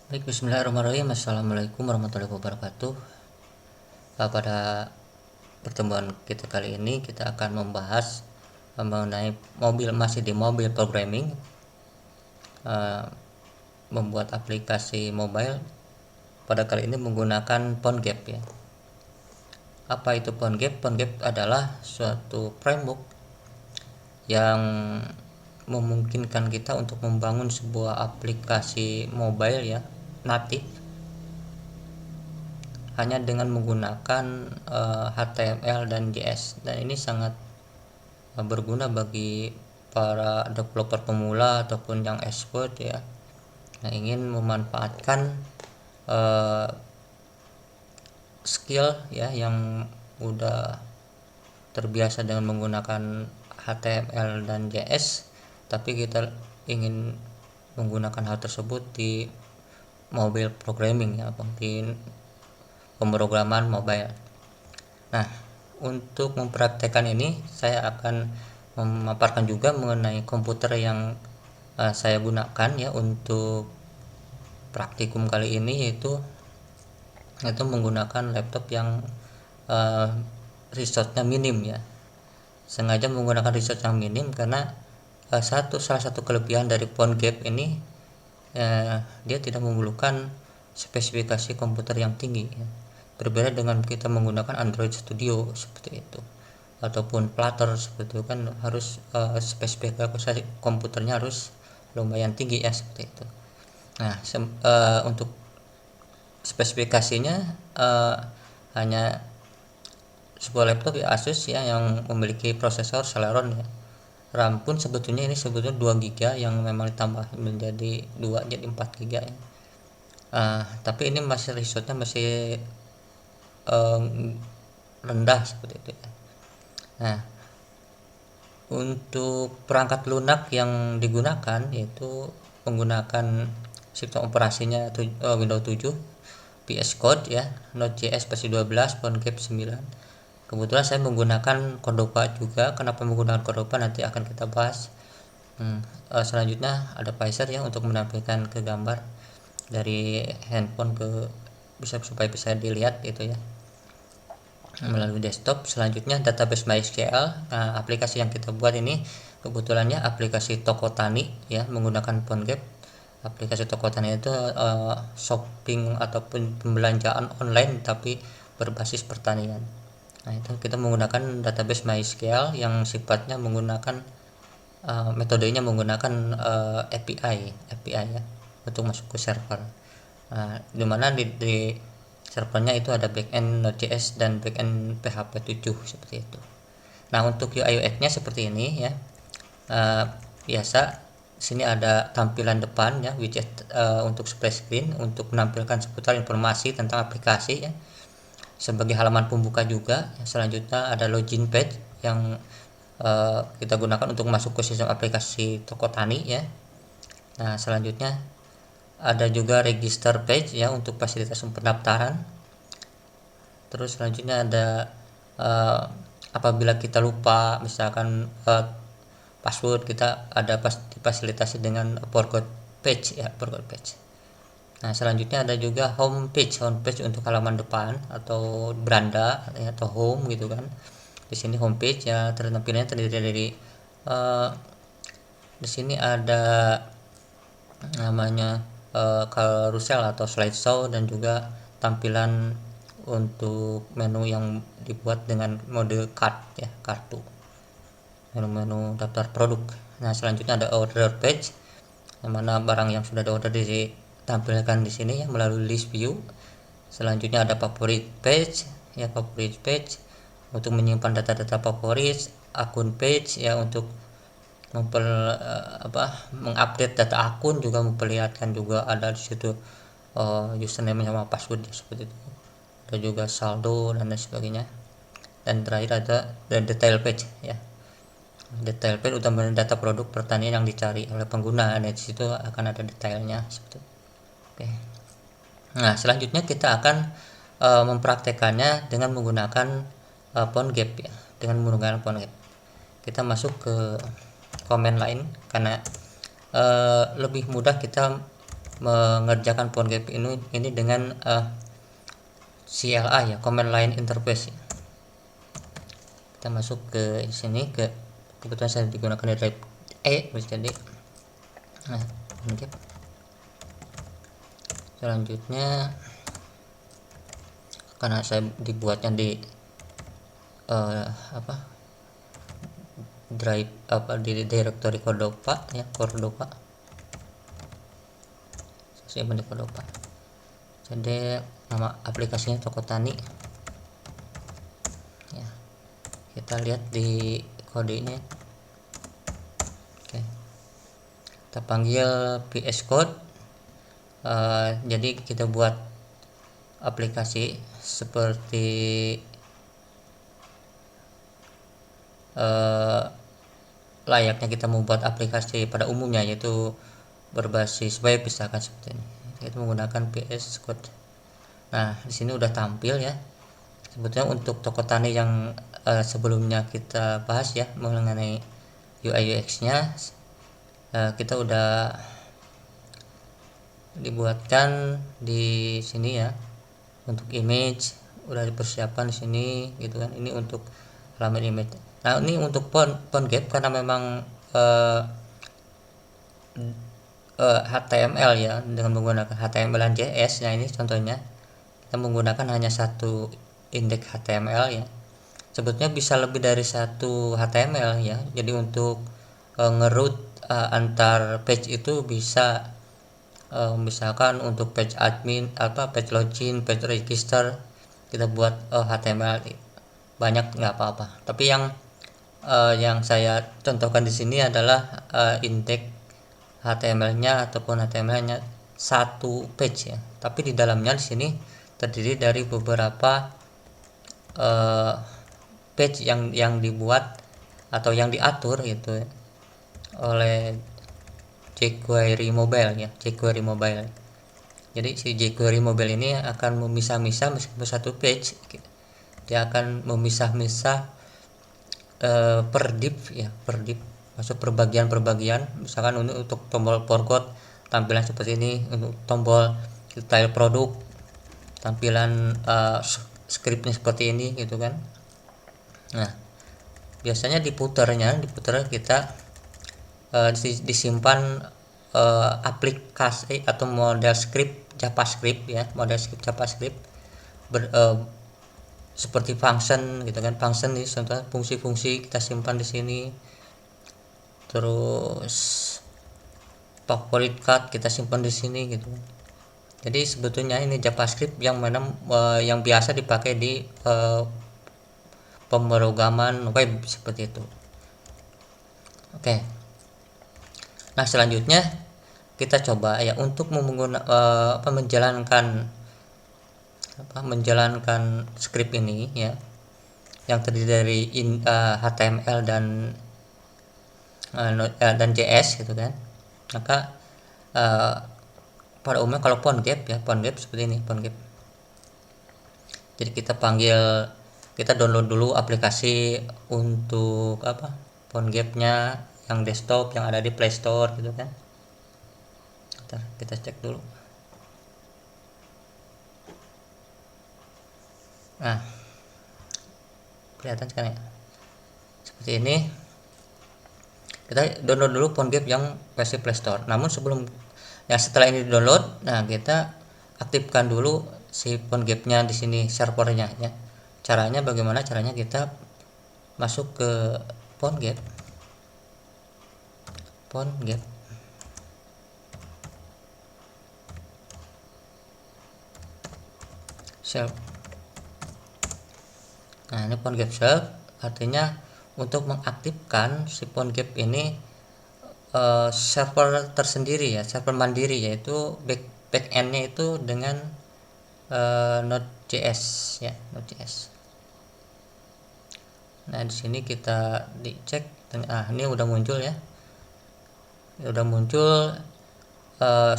Baik, bismillahirrahmanirrahim. Assalamualaikum warahmatullahi wabarakatuh. Pada pertemuan kita kali ini kita akan membahas mengenai masih di mobile programming, uh, membuat aplikasi mobile. Pada kali ini menggunakan PhoneGap ya. Apa itu PhoneGap? PhoneGap adalah suatu framework yang memungkinkan kita untuk membangun sebuah aplikasi mobile ya, native, hanya dengan menggunakan HTML dan JS, dan ini sangat berguna bagi para developer pemula ataupun yang expert ya, yang ingin memanfaatkan uh, skill ya, yang udah terbiasa dengan menggunakan HTML dan JS, tapi kita ingin menggunakan hal tersebut di mobile programming ya, di pemrograman mobile. Nah, untuk mempraktekkan ini saya akan memaparkan juga mengenai komputer yang saya gunakan ya untuk praktikum kali ini, yaitu menggunakan laptop yang uh, resource-nya minim ya. Sengaja menggunakan resource yang minim karena salah satu kelebihan dari PhoneGap ini, dia tidak memerlukan spesifikasi komputer yang tinggi ya. Berbeda dengan kita menggunakan Android Studio seperti itu ataupun Flutter seperti itu, kan harus spesifikasi komputernya harus lumayan tinggi ya, seperti itu. Nah, untuk spesifikasinya hanya sebuah laptop ya, Asus ya, yang memiliki prosesor Celeron ya. RAM pun sebetulnya 2 GB yang memang ditambah menjadi 2 jadi 4 GB ya. Tapi ini masih resource-nya masih rendah seperti itu ya. Nah, untuk perangkat lunak yang digunakan yaitu menggunakan sistem operasinya Windows 7, VS Code ya, Node.js versi 12, PhoneGap 9. Kebetulan saya menggunakan Cordova juga. Kenapa menggunakan Cordova nanti akan kita bahas. Selanjutnya ada Pacer ya untuk menampilkan ke gambar dari handphone ke supaya bisa dilihat gitu ya melalui desktop. Selanjutnya database MySQL. Aplikasi yang kita buat ini kebetulannya aplikasi toko tani ya, menggunakan PhoneGap. Aplikasi toko tani itu shopping ataupun pembelanjaan online tapi berbasis pertanian. Nah, itu kita menggunakan database MySQL yang sifatnya menggunakan metodenya menggunakan API ya untuk masuk ke server. Dimana di servernya itu ada backend Node.js dan backend PHP 7 seperti itu. Nah, untuk UI UX-nya seperti ini ya. Biasa sini ada tampilan depan ya, widget untuk splash screen untuk menampilkan seputar informasi tentang aplikasi ya, sebagai halaman pembuka juga. Selanjutnya ada login page yang kita gunakan untuk masuk ke sistem aplikasi toko tani ya. Nah, selanjutnya ada juga register page ya untuk fasilitas pendaftaran. Terus selanjutnya ada apabila kita lupa misalkan password, kita ada difasilitasi dengan forgot page ya, forgot page. Nah, selanjutnya ada juga home page untuk halaman depan atau beranda ya, atau home gitu kan. Di sini home page ya, tampilannya terdiri dari di sini ada namanya carousel atau slideshow, dan juga tampilan untuk menu yang dibuat dengan mode card ya, kartu, menu-menu daftar produk. Nah, selanjutnya ada order page, yang mana barang yang sudah order ditampilkan di sini ya melalui list view. Selanjutnya ada favorite page ya, favorite page untuk menyimpan data-data favorit. Akun page ya untuk mengupdate data akun, juga memperlihatkan juga ada di situ username sama password ya, seperti itu. Ada juga saldo dan lain sebagainya. Dan terakhir ada detail page ya. Detail page utama data produk pertanian yang dicari oleh pengguna, dan di situ akan ada detailnya seperti itu. Oke. Nah, selanjutnya kita akan mempraktekannya dengan menggunakan PhoneGap ya. Dengan menggunakan PhoneGap, kita masuk ke command line karena lebih mudah kita mengerjakan PhoneGap ini dengan CLI ya, command line interface. Kita masuk ke sini, kebetulan saya digunakan di drive jadi PhoneGap. Selanjutnya karena saya dibuatnya di drive di directory Cordova ya, Cordova saya di Cordova. Jadi nama aplikasinya Toko Tani ya, kita lihat di kodenya. Oke, kita panggil VS Code. Jadi kita buat aplikasi seperti layaknya kita membuat aplikasi pada umumnya, yaitu berbasis web misalkan seperti ini. Kita menggunakan VS Code. Nah, di sini udah tampil ya. Sebetulnya untuk Toko Tani yang sebelumnya kita bahas ya mengenai UI UX-nya, kita udah dibuatkan di sini ya. Untuk image udah dipersiapkan di sini gitu kan. Ini untuk halaman image. Nah, ini untuk PhoneGap karena memang HTML ya, dengan menggunakan HTML dan JS. Nah, ini contohnya kita menggunakan hanya satu indeks HTML ya. Sebetulnya bisa lebih dari satu HTML ya. Jadi untuk ngeroute antar page itu bisa misalkan untuk page admin, page login, page register, kita buat HTML banyak nggak apa-apa. Tapi yang saya contohkan di sini adalah indeks HTML-nya ataupun HTML-nya satu page ya. Tapi di dalamnya di sini terdiri dari beberapa page yang dibuat atau yang diatur gitu ya, oleh jQuery Mobile ya, jQuery Mobile. Jadi si jQuery Mobile ini akan memisah-misah meskipun satu page, dia akan memisah-misah per div ya, per div, masuk perbagian-perbagian. Misalkan untuk tombol forgot tampilan seperti ini, untuk tombol style produk tampilan scriptnya seperti ini gitu kan. Nah, biasanya diputar kita disimpan aplikasi atau model script JavaScript ya, model script JavaScript seperti function gitu kan. Function ini contoh fungsi-fungsi kita simpan di sini. Terus favorite card kita simpan di sini gitu. Jadi sebetulnya ini JavaScript yang yang biasa dipakai di pemrograman web seperti itu. Oke. Nah, selanjutnya kita coba ya untuk menjalankan script ini ya, yang terdiri dari HTML dan JS gitu kan. Maka pada umumnya kalau PhoneGap seperti ini, PhoneGap. Jadi kita download dulu aplikasi untuk PhoneGap-nya yang desktop yang ada di Play Store gitu kan. Kita cek dulu. Nah, kelihatan kan ya, seperti ini. Kita download dulu PhoneGap yang versi Play Store. Namun setelah ini download, nah kita aktifkan dulu si PhoneGap-nya di sini, servernya ya. Caranya bagaimana? Caranya kita masuk ke PhoneGap self. Nah, ini PhoneGap self artinya untuk mengaktifkan si PhoneGap ini server tersendiri ya, server mandiri, yaitu backendnya itu dengan Node.js ya, Node.js. Nah, di sini kita dicek, ini udah muncul ya,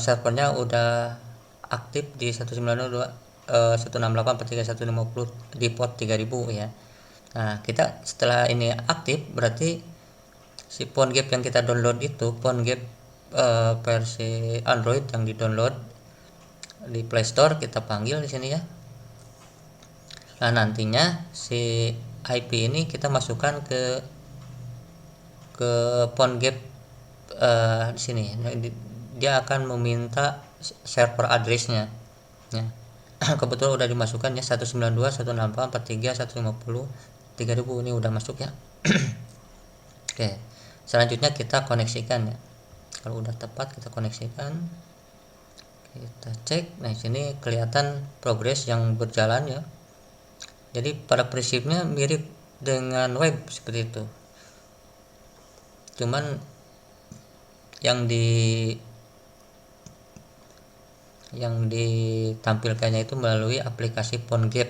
servernya udah aktif di 192.168.150 di port 3000 ya. Nah, kita setelah ini aktif berarti si PhoneGap yang kita download itu PhoneGap versi Android yang di-download di Play Store, kita panggil di sini ya. Nah, nantinya si IP ini kita masukkan ke PhoneGap di sini. Dia akan meminta server address-nya. Ya. Kebetulan udah dimasukkan ya, 192.168.43.150.3000 ini udah masuk ya. Oke. Selanjutnya kita koneksikan ya. Kalau udah tepat kita koneksikan. Kita cek. Nah, di sini kelihatan progres yang berjalan ya. Jadi pada prinsipnya mirip dengan web seperti itu. Cuman yang ditampilkannya itu melalui aplikasi PhoneGap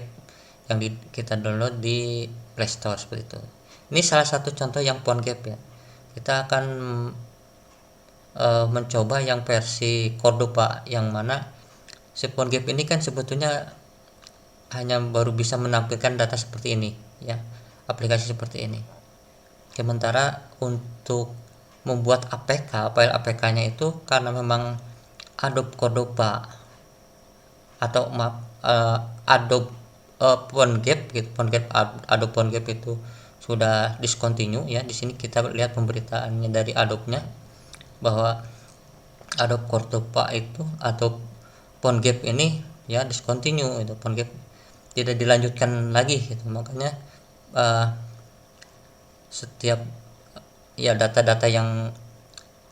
yang kita download di Play Store seperti itu. Ini salah satu contoh yang PhoneGap ya. Kita akan mencoba yang versi Cordova, yang mana si PhoneGap ini kan sebetulnya hanya baru bisa menampilkan data seperti ini ya, aplikasi seperti ini. Sementara untuk membuat APK, file APK-nya itu karena memang Adobe Cordova atau Adobe PhoneGap gitu, Adobe PhoneGap itu sudah discontinue ya. Di sini kita lihat pemberitaannya dari Adobe-nya bahwa Adobe Cordova itu atau PhoneGap ini ya discontinue, itu PhoneGap tidak dilanjutkan lagi gitu. Makanya setiap ya data-data yang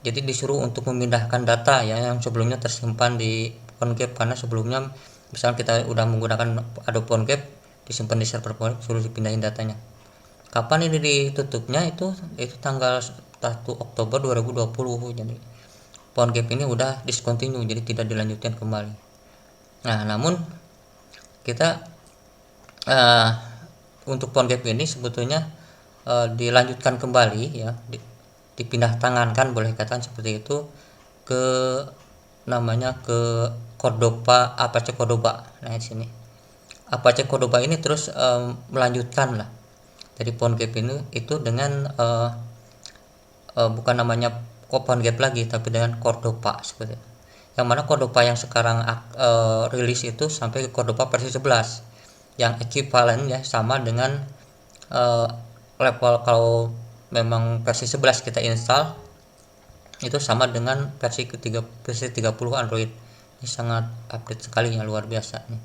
jadi disuruh untuk memindahkan data ya yang sebelumnya tersimpan di PhoneGap, karena sebelumnya misalnya kita udah menggunakan Adobe PhoneGap disimpan di server PhoneGap, suruh dipindahin datanya. Kapan ini ditutupnya itu tanggal 1 Oktober 2020. Jadi PhoneGap ini udah discontinue, jadi tidak dilanjutkan kembali. Nah, namun kita untuk PhoneGap ini sebetulnya dilanjutkan kembali ya, dipindah tangankan boleh katakan seperti itu ke namanya ke Cordova, Apache Cordova. Nah, di sini Apache Cordova ini terus melanjutkan lah dari PhoneGap ini itu dengan bukan namanya PhoneGap lagi tapi dengan Cordova seperti itu. Yang mana Cordova yang sekarang rilis itu sampai ke Cordova versi 11 yang equivalent ya, sama dengan level kalau memang versi 11 kita install itu sama dengan versi 30 Android. Ini sangat update sekali ya, luar biasa nih.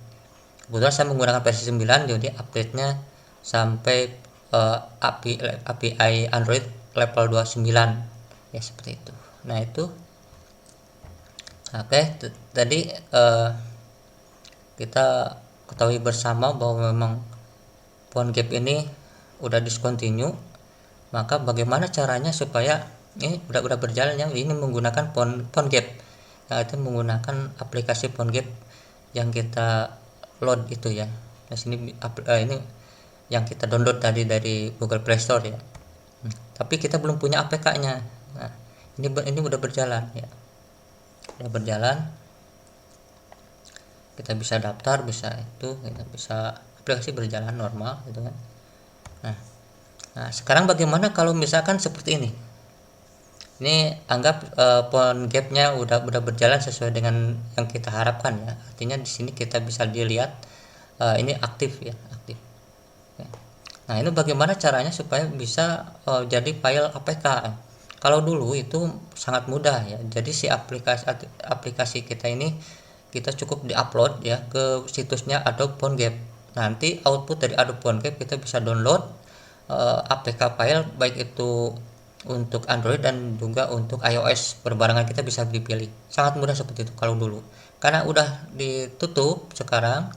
Kebetulan saya menggunakan versi 9, jadi update-nya sampai API Android level 29 ya, seperti itu. Nah, itu oke. Tadi kita ketahui bersama bahwa memang PhoneGap ini udah discontinue. Maka bagaimana caranya supaya ini udah berjalan ya, ini menggunakan PhoneGap, yaitu menggunakan aplikasi PhoneGap yang kita load itu ya. Nah, sini ini yang kita download tadi dari Google Play Store ya. Tapi kita belum punya APK-nya. Nah, ini udah berjalan ya. Udah berjalan. Kita bisa daftar, bisa itu, kita bisa aplikasi berjalan normal gitu kan. Nah, sekarang bagaimana kalau misalkan seperti ini? Ini anggap PhoneGap-nya udah berjalan sesuai dengan yang kita harapkan ya. Artinya di sini kita bisa dilihat ini aktif ya, aktif. Nah, ini bagaimana caranya supaya bisa jadi file APK? Kalau dulu itu sangat mudah ya. Jadi si aplikasi kita ini kita cukup diupload ya ke situsnya Adobe PhoneGap. Nanti output dari Adobe PhoneGap kita bisa download APK file, baik itu untuk Android dan juga untuk iOS, berbarengan kita bisa dipilih. Sangat mudah seperti itu kalau dulu. Karena udah ditutup sekarang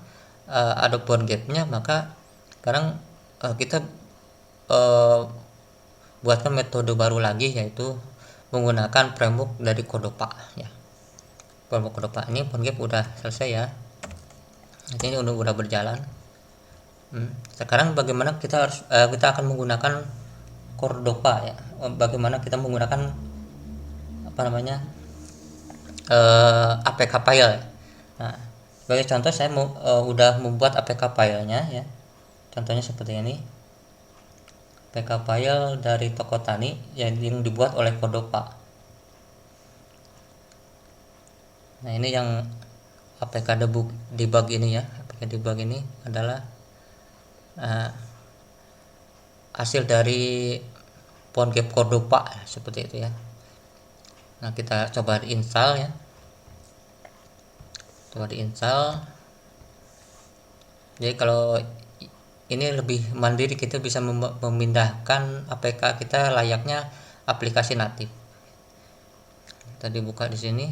Adobe PhoneGap-nya, maka sekarang kita buatkan metode baru lagi, yaitu menggunakan framework dari Cordova ya. Framework Cordova ini PhoneGap udah selesai ya. Ini udah berjalan. Sekarang bagaimana kita akan menggunakan Cordova ya. Bagaimana kita menggunakan APK file. Nah, sebagai contoh saya udah membuat APK filenya ya. Contohnya seperti ini. APK file dari toko tani yang dibuat oleh Cordova. Nah, ini yang APK debug ini ya. APK debug ini adalah hasil dari PhoneGap Cordova seperti itu ya. Nah, kita coba install ya. Coba diinstal. Jadi kalau ini lebih mandiri, kita bisa memindahkan APK kita layaknya aplikasi natif. Kita dibuka di sini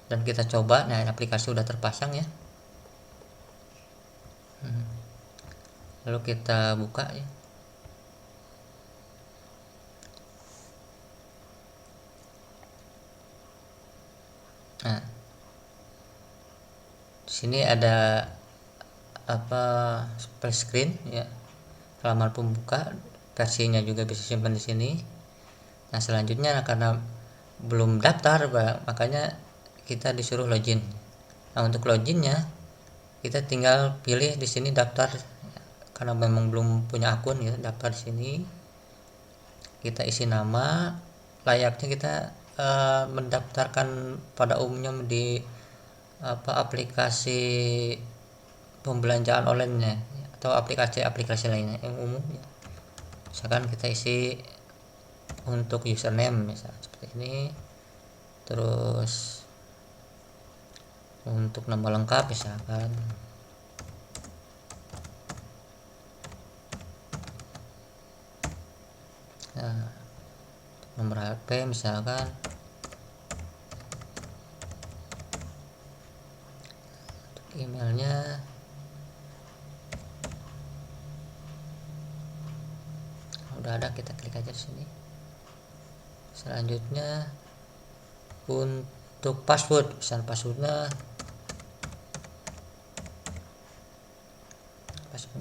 dan kita coba. Nah, aplikasi udah terpasang ya. Lalu kita buka ya. Nah, di sini ada splash screen ya, halaman pembuka, versinya juga bisa simpan di sini. Nah, selanjutnya karena belum daftar, makanya kita disuruh login. Nah, untuk loginnya kita tinggal pilih di sini daftar, karena memang belum punya akun ya, daftar di sini. Kita isi nama layaknya kita mendaftarkan pada umumnya di aplikasi pembelanjaan online atau aplikasi lainnya yang umum ya. Misalkan kita isi untuk username misalnya seperti ini, terus untuk nama lengkap misalkan nomor HP misalkan, untuk emailnya udah ada, kita klik aja sini. Selanjutnya untuk password, misalnya passwordnya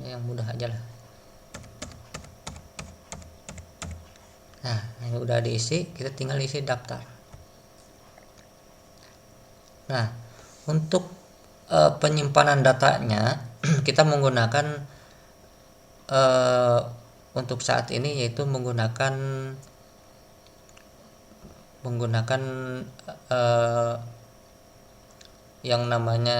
yang mudah aja lah. Nah, ini udah diisi, kita tinggal isi daftar. Nah, untuk penyimpanan datanya kita menggunakan untuk saat ini yaitu menggunakan yang namanya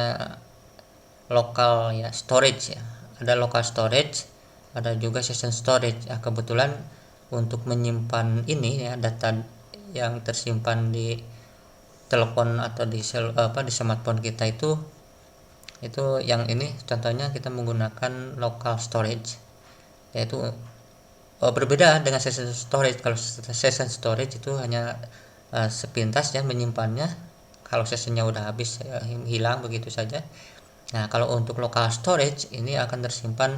local ya, storage ya. Ada local storage, ada juga session storage. Nah, kebetulan untuk menyimpan ini ya, data yang tersimpan di telepon atau di smartphone kita itu yang ini contohnya kita menggunakan local storage, yaitu berbeda dengan session storage. Kalau session storage itu hanya sepintas ya menyimpannya, kalau sessionnya udah habis hilang begitu saja. Nah, kalau untuk local storage ini akan tersimpan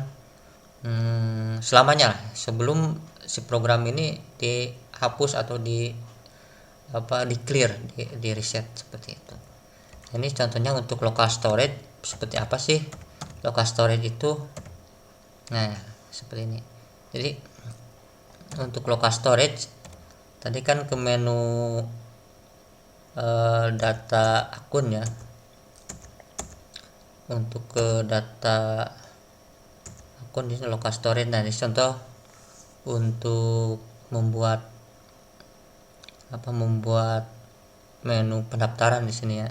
selamanya lah, sebelum si program ini dihapus atau di clear, di reset seperti itu. Ini contohnya untuk local storage. Seperti apa sih local storage itu? Nah, seperti ini. Jadi untuk local storage tadi kan ke menu data akun ya. Untuk ke data akun di local storage. Nah, ini contoh untuk membuat menu pendaftaran di sini ya.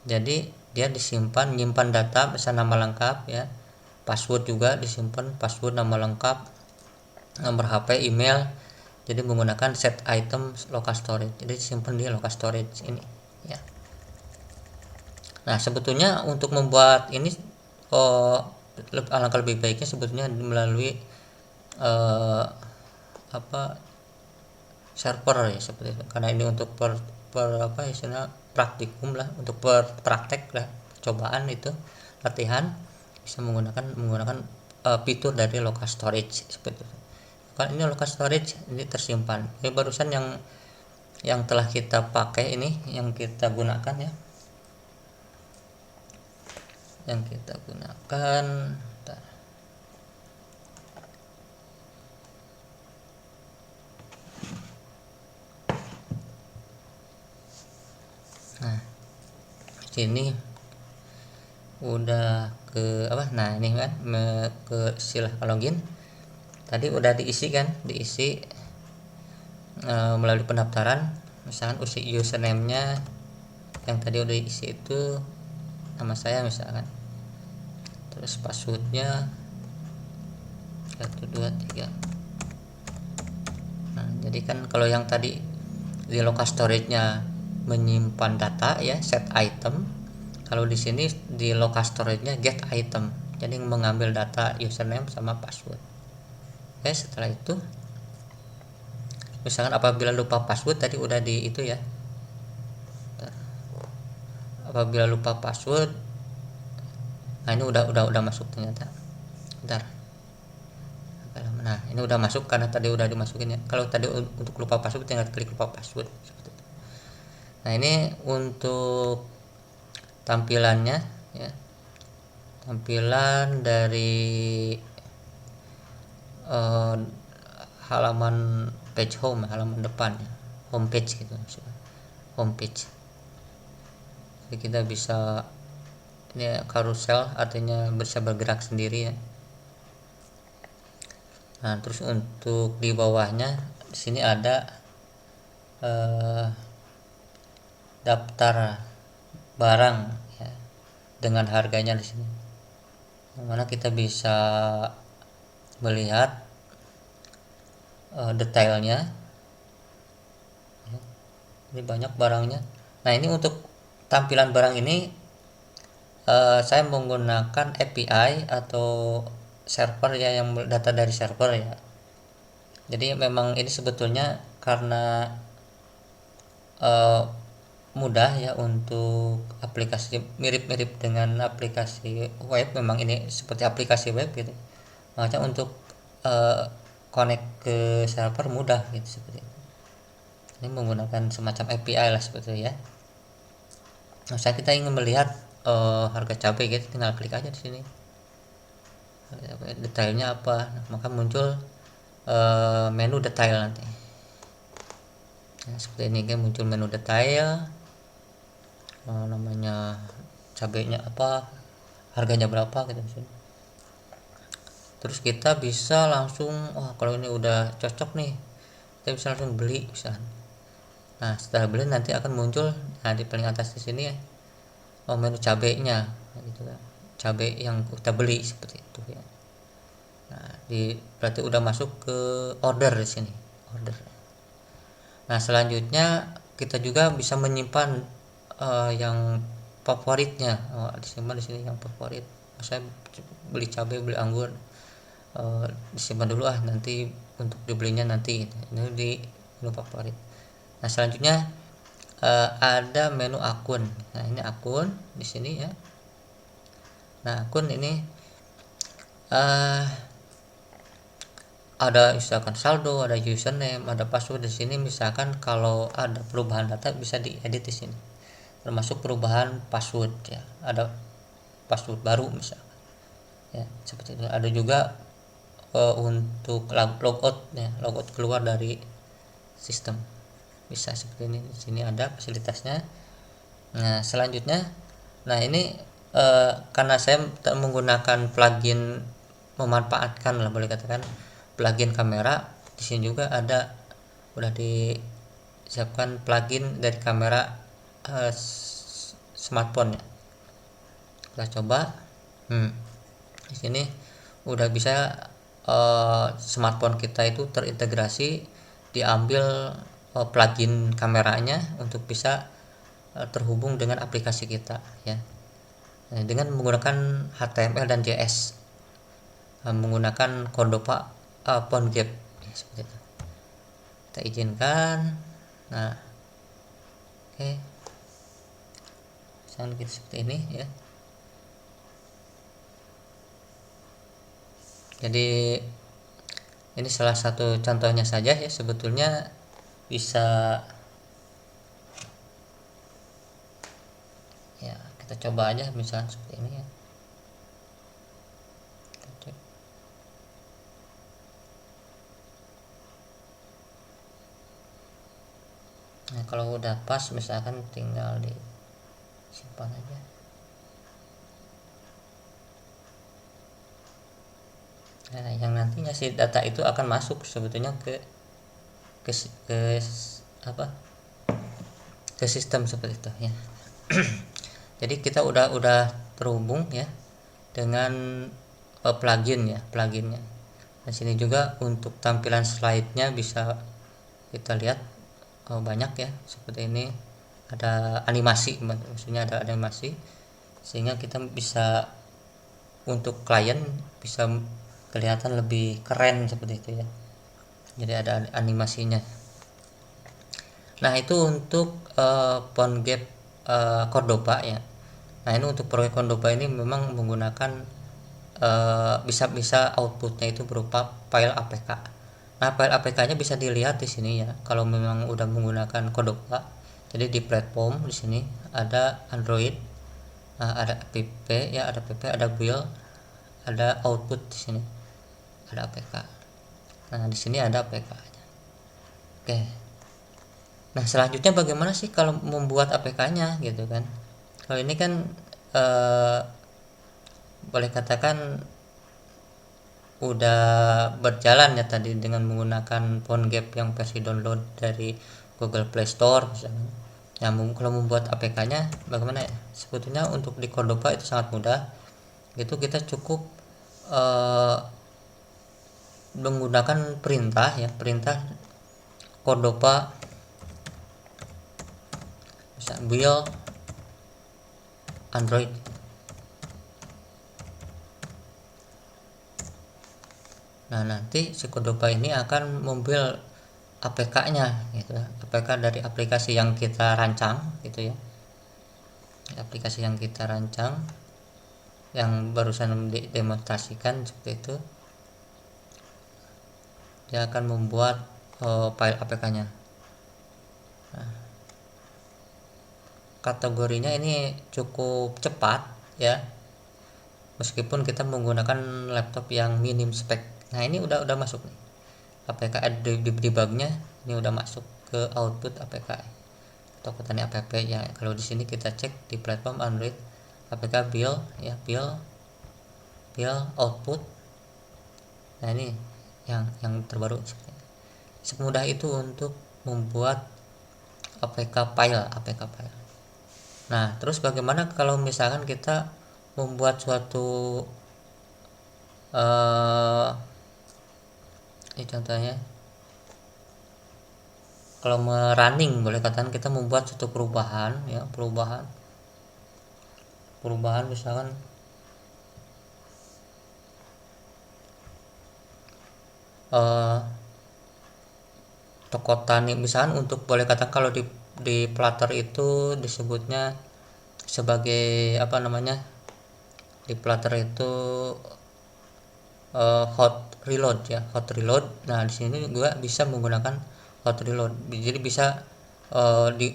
Jadi dia nyimpan data, misalnya nama lengkap ya, password juga disimpan, password, nama lengkap, nomor HP, email. Jadi menggunakan set item local storage. Jadi disimpan di local storage ini ya. Nah, sebetulnya untuk membuat ini alangkah lebih baiknya sebetulnya melalui server ya seperti itu, karena ini untuk praktikum lah, untuk praktek lah, percobaan itu, latihan bisa menggunakan fitur dari local storage seperti itu. Kan ini local storage ini tersimpan. Ini barusan yang telah kita pakai ini, yang kita gunakan ya, Nah, sini udah ke nah ini kan ke silahkan login. Tadi udah diisi melalui pendaftaran, misalkan username-nya yang tadi udah isi itu nama saya misalkan, terus passwordnya 123. Nah jadi kan kalau yang tadi di local storage-nya menyimpan data ya, set item, kalau di sini di local storage-nya get item, jadi mengambil data username sama password. Oke, setelah itu misalkan apabila lupa password, tadi udah di itu ya. Apabila lupa password, nah ini udah masuk ternyata. Bentar. Nah ini udah masuk karena tadi udah dimasukin ya. Kalau tadi untuk lupa password tinggal klik lupa password seperti itu. Nah ini untuk tampilannya ya, tampilan dari halaman page home, halaman depan ya, home page gitu, home page. Jadi kita bisa, ini carousel artinya bisa bergerak sendiri ya. Nah terus untuk di bawahnya di sini ada daftar barang ya, dengan harganya di sini, dimana kita bisa melihat detailnya ya. Ini banyak barangnya. Nah ini untuk tampilan barang ini saya menggunakan API atau server ya, yang data dari server ya. Jadi memang ini sebetulnya karena mudah ya untuk aplikasi, mirip-mirip dengan aplikasi web, memang ini seperti aplikasi web gitu. Makanya untuk connect ke server mudah gitu, seperti itu. Ini menggunakan semacam API lah seperti ya. Nah, kita ingin melihat harga cabai gitu, tinggal klik aja di sini. Detailnya apa? Nah, maka muncul menu detail nanti. Nah, seperti ini kan muncul menu detail, namanya cabenya apa, harganya berapa gitu di sini. Terus kita bisa langsung, kalau ini udah cocok nih, kita bisa langsung beli misalnya. Nah setelah beli nanti akan muncul, nah di paling atas di sini menu cabenya gitu kan, cabai yang kita beli seperti itu ya. Nah berarti udah masuk ke order di sini, order. Nah selanjutnya kita juga bisa menyimpan yang favoritnya, disimpan di sini yang favorit. Saya beli cabai, beli anggur, disimpan dulu nanti untuk dibelinya nanti gitu. Ini di menu favorit. Nah selanjutnya ada menu akun. Nah ini akun di sini ya. Nah akun ini ada misalkan saldo, ada username, ada password di sini. Misalkan kalau ada perubahan data bisa diedit di sini, termasuk perubahan password ya. Ada password baru misalkan ya, seperti itu. Ada juga untuk logout ya, logout keluar dari sistem bisa seperti ini. Di sini ada fasilitasnya. Nah selanjutnya, nah ini karena saya menggunakan plugin, memanfaatkan lah boleh katakan plugin kamera, di sini juga ada, udah disiapkan plugin dari kamera smartphone ya. Kita coba, di sini udah bisa smartphone kita itu terintegrasi, diambil plugin kameranya untuk bisa terhubung dengan aplikasi kita ya, dengan menggunakan HTML dan JS, menggunakan Cordova PhoneGap ya, seperti itu. Kita izinkan. Nah oke, misalkan kita seperti ini ya. Jadi ini salah satu contohnya saja ya, sebetulnya bisa ya, kita coba aja misalnya seperti ini ya. Nah kalau udah pas misalkan tinggal disimpan aja. Nah yang nantinya si data itu akan masuk sebetulnya ke apa, ke sistem seperti itu ya. Jadi kita udah terhubung ya dengan pluginnya. Di sini juga untuk tampilan slide-nya bisa kita lihat banyak ya, seperti ini ada animasi, maksudnya ada animasi sehingga kita bisa untuk klien bisa kelihatan lebih keren seperti itu ya. Jadi ada animasinya. Nah, itu untuk PhoneGap Cordova ya. Nah, ini untuk proyek Cordova ini memang menggunakan bisa outputnya itu berupa file APK. Nah, file APK-nya bisa dilihat di sini ya. Kalau memang udah menggunakan Cordova, jadi di platform di sini ada Android, ada app ya, ada app, ada build, ada output di sini, ada APK. Nah, di sini ada APK-nya. Oke. Nah, selanjutnya bagaimana sih kalau membuat APK-nya gitu kan? Kalau ini kan eh, boleh katakan udah berjalan ya tadi dengan menggunakan PhoneGap yang versi download dari Google Play Store misalnya. Nah, kalau membuat APK-nya bagaimana ya? Sebetulnya untuk di Cordova itu sangat mudah. Itu kita cukup eh, menggunakan perintah ya, perintah Cordova bisa build Android. Nah, nanti si Cordova ini akan membuild APK-nya gitu, APK dari aplikasi yang kita rancang gitu ya, aplikasi yang kita rancang yang barusan didemonstrasikan seperti itu. Dia akan membuat file APK-nya. Nah, kategorinya ini cukup cepat ya, meskipun kita menggunakan laptop yang minim spek. Nah, ini udah masuk nih APK debugnya, ini udah masuk ke output APK atau petani app ya. Kalau di sini kita cek di platform Android APK build ya, build output. Nah, ini yang terbaru. Semudah itu untuk membuat APK file. Nah, terus bagaimana kalau misalkan kita membuat suatu ini contohnya, kalau merunning boleh katakan kita membuat suatu perubahan ya, perubahan misalkan toko tani misalkan, untuk boleh katakan kalau di Flutter itu disebutnya sebagai apa namanya, di Flutter itu hot reload ya, hot reload. Nah, di sini juga bisa menggunakan hot reload, jadi bisa di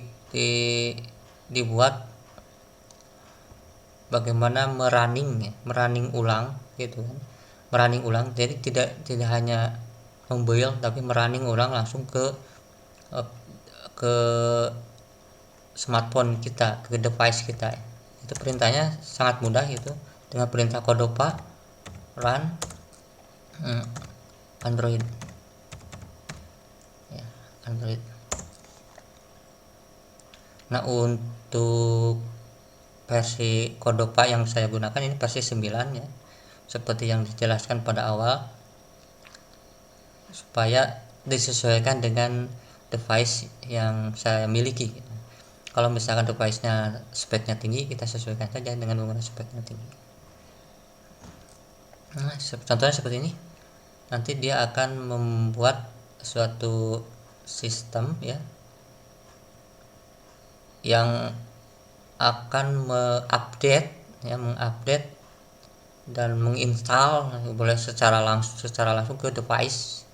dibuat bagaimana merunning ulang gitu kan, merunning ulang. Jadi tidak hanya membuild tapi merunning ulang langsung eh, ke smartphone kita, ke device kita. Itu perintahnya sangat mudah, itu dengan perintah Cordova run Android ya, Android. Nah, untuk versi Cordova yang saya gunakan ini versi 9 ya, seperti yang dijelaskan pada awal, supaya disesuaikan dengan device yang saya miliki. Kalau misalkan device-nya speknya tinggi, kita sesuaikan saja dengan menggunakan speknya tinggi. Nah, contohnya seperti ini. Nanti dia akan membuat suatu sistem ya yang akan mengupdate dan menginstal, boleh secara langsung ke device,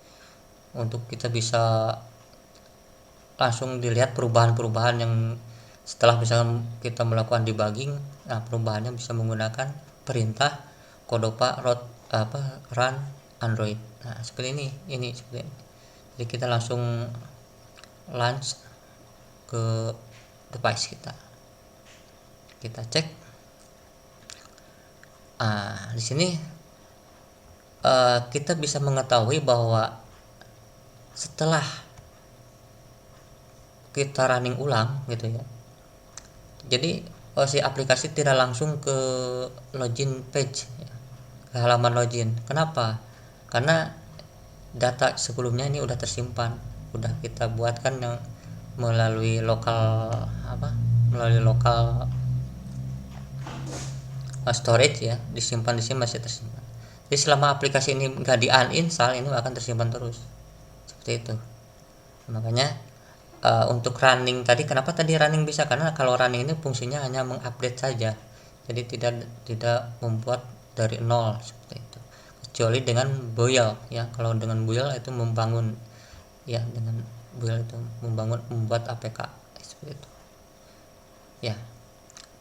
untuk kita bisa langsung dilihat perubahan-perubahan yang setelah misalkan kita melakukan debugging. Nah, perubahannya bisa menggunakan perintah Cordova run Android. Nah, seperti ini seperti ini. Jadi kita langsung launch ke device kita cek. Di sini kita bisa mengetahui bahwa setelah kita running ulang gitu ya, Jadi si aplikasi tidak langsung ke login page ya, ke halaman login. Kenapa? Karena data sebelumnya ini udah tersimpan, udah kita buatkan yang melalui lokal melalui lokal storage ya, disimpan di sini masih tersimpan. Jadi selama aplikasi ini nggak di uninstall, ini akan tersimpan terus seperti itu. Makanya untuk running tadi, kenapa tadi running bisa, karena kalau running ini fungsinya hanya mengupdate saja, jadi tidak membuat dari nol seperti itu, kecuali dengan build ya. Kalau dengan build itu membangun ya, dengan build itu membuat APK seperti itu ya.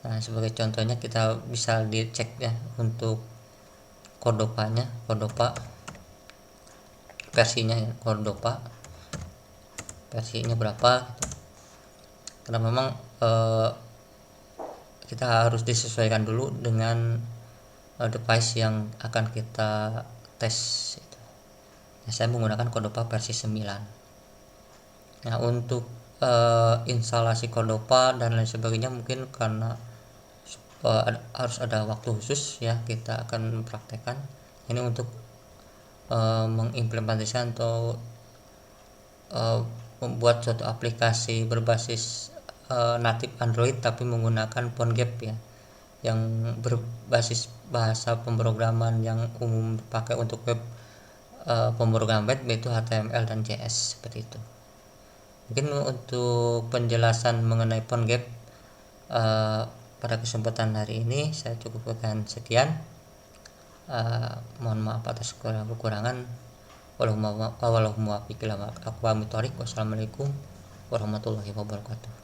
Nah, sebagai contohnya kita bisa dicek ya untuk Cordova versinya ya, Cordova versinya berapa gitu. Karena memang kita harus disesuaikan dulu dengan device yang akan kita tes itu. Nah, saya menggunakan Cordova versi 9. Nah, untuk instalasi Cordova dan lain sebagainya mungkin karena harus ada waktu khusus ya, kita akan praktekkan ini untuk mengimplementasikan atau membuat suatu aplikasi berbasis natif Android tapi menggunakan PhoneGap ya, yang berbasis bahasa pemrograman yang umum dipakai untuk web, pemrograman web yaitu HTML dan JS seperti itu. Mungkin untuk penjelasan mengenai PhoneGap pada kesempatan hari ini saya cukupkan sekian. Mohon maaf atas kekurangan. Wassalamualaikum warahmatullahi wabarakatuh.